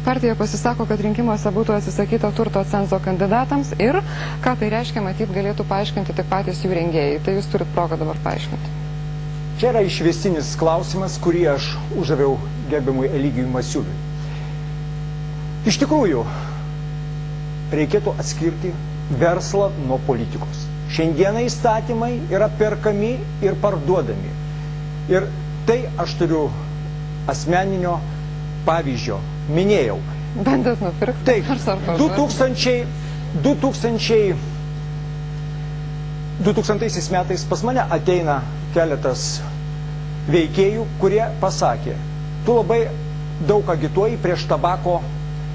Partija pasisako, kad rinkimuose būtų atsisakyta turto cenzo kandidatams ir ką tai reiškia, matyt, galėtų paaiškinti tik patys jų rengėjai. Tai jūs turit progą dabar paaiškinti. Čia yra išvestinis klausimas, kurį aš uždaviau gerbiamui Eligijui Masiuliui. Iš tikrųjų, reikėtų atskirti verslą nuo politikos. Šiandieną įstatymai yra perkami ir parduodami. Ir tai aš turiu asmeninio pavyzdžio. Minėjau. Bandėt nupirkti? Taip, 2000 metais pas mane ateina keletas veikėjų, kurie pasakė, tu labai daug agituoji prieš tabako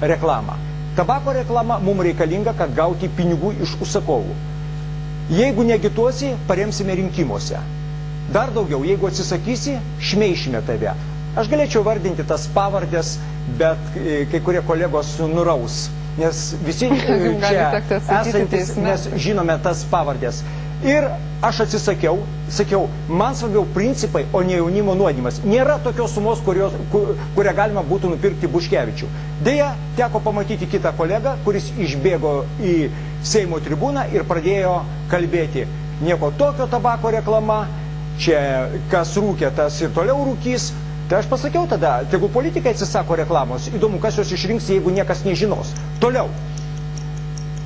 reklamą. Tabako reklama mums reikalinga, kad gauti pinigų iš užsakovų. Jeigu negituosi, paremsime rinkimuose. Dar daugiau, jeigu atsisakysi, šmeišime tave. Aš galėčiau vardinti tas pavardės, bet kai kurie kolegos nuraus, nes visi čia esantis, mes žinome tas pavardės. Ir aš atsisakiau, sakiau, man svarbiau principai, o ne jaunimo nuodimas. Nėra tokios sumos, kurią galima būtų nupirkti Buškevičių. Deja, teko pamatyti kitą kolegą, kuris išbėgo į Seimo tribūną ir pradėjo kalbėti. Nieko tokio tabako reklama, čia kas rūkė, tas ir toliau rūkys. Tai aš pasakiau tada, tegu politikai atsisako reklamos. Įdomu, kas jos išrinks, jeigu niekas nežinos. Toliau.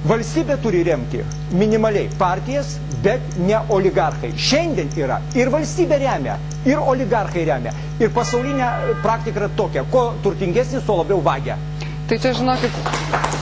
Valstybė turi remti minimaliai partijas, bet ne oligarchai. Šiandien yra ir valstybė remia, ir oligarchai remia. Ir pasaulinė praktika yra tokia, ko turtingesnis, tuo labiau vagia. Tai čia, žinokit,